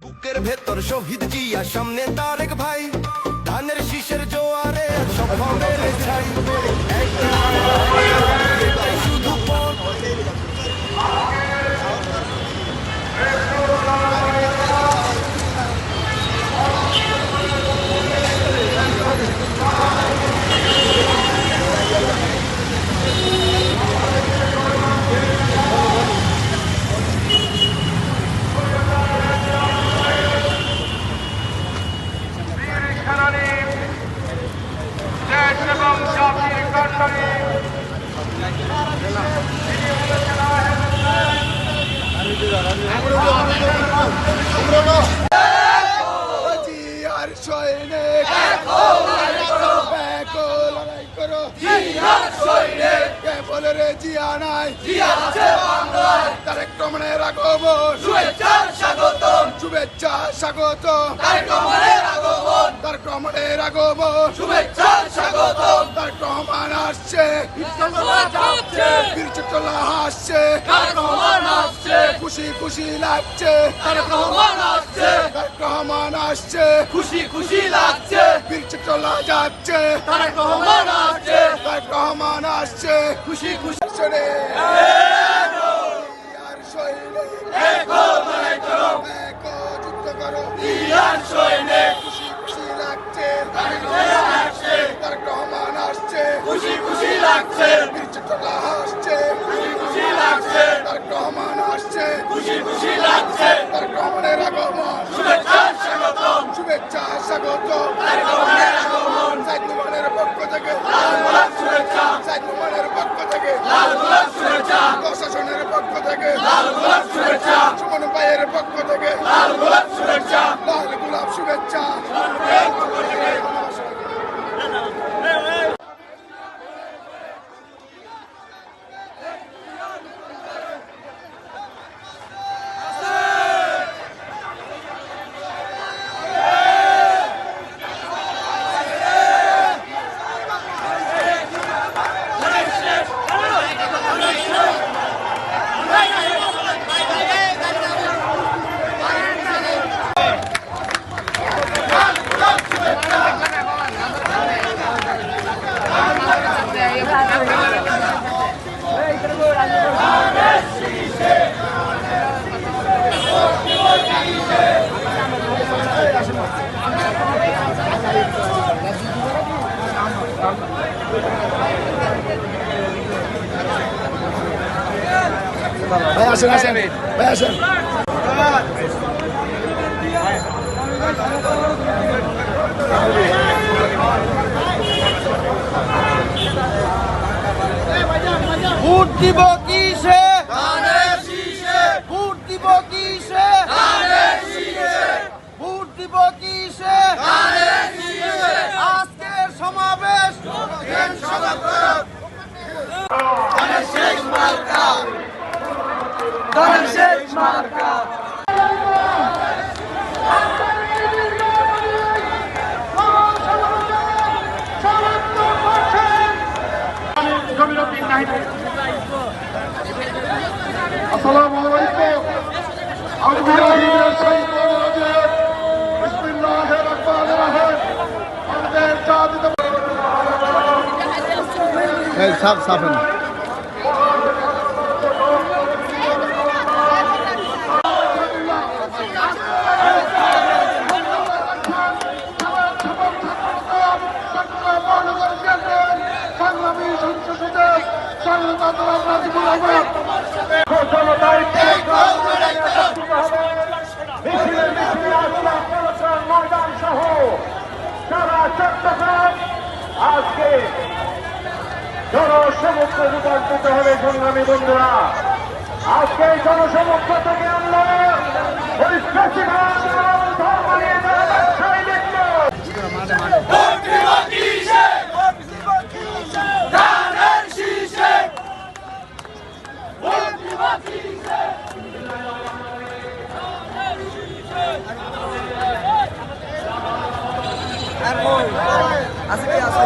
বুকের ভেতর শহীদ জিয়া, সামনে তারেক ভাই, ধানের শীষের জোয়ারে সব হবে রে ছাই। এটাই শুধু পথ। জিয়া নাই, জিয়া আছে বাংলায়। তারেক রহমানের আগমন, শুভেচ্ছা স্বাগতম, শুভেচ্ছা স্বাগতম। তারেক রহমানের আগমন, তারেক রহমানের আগমন, শুভেচ্ছা স্বাগতম। তারেক রহমান আসছে, বীর চট্টলা হাসছে, তারেক রহমান আসছে, খুশি খুশি লাগছে, তারেক রহমান আসছে, তারেক রহমান আসছে, খুশি খুশি লাগছে, বীর চট্টলা যাচ্ছে, তারেক রহমান আসছে, তারেক রহমান আসছে, খুশি খুশি শুনে আর সৈনিক একো লড়াই করো, একো যুদ্ধ করো, আর সৈনিক খুশি খুশি লাগছে, তারেক রহমান আসছে, তারেক রহমান আসছে, খুশি খুশি লাগছে, বীর চট্টলা হাসছে, খুশি খুশি লাগছে, তারেক রহমান আসছে, খুশি খুশি লাগছে, তারেক রহমানের আগমন, শুভেচ্ছা স্বাগতম, শুভেচ্ছা স্বাগতম, তারেক রহমানের আগমন। সাইদ নোমানের পক্ষ থেকে লাল গোলাপ শুভেচ্ছা, সাইদ নোমানের পক্ষ থেকে লাল গোলাপ শুভেচ্ছা, প্রশাসনের পক্ষ থেকে লাল গোলাপ শুভেচ্ছা, সুমন ভাইয়ের পক্ষ থেকে লাল গোলাপ শুভেচ্ছা, লাল গোলাপ শুভেচ্ছা। ভাই আসেন, আসেন ভাই, আসেন। ভোট দিব কিসে, ধানের শীষে, ভোট দিব কিসে, ধানের শীষে, ভোট দিব কিসে। ধানের শীষে। আজকের সমাবেশ ধানের শেষ মার্কা, ধানের শেষ মার্কা। আসসালামু আলাইকুম। আউযু বিল্লাহি মিনাশ শাইতানির রাজিম। বিসমিল্লাহির রহমানির রহিম। আমাদের জাতীয় সাফ সাফেন সংগ্রামী সংসদের সংগ্রাম রাজিবুল আহমেদ ময়দান সহ সারা চট্টগ্রাম আজকে জনসমুদ্রে রূপান্তরিত হবে। সংগ্রামী বন্ধুরা, আজকে এই জনসমুদ্র থেকে আমরা আছে কি আছে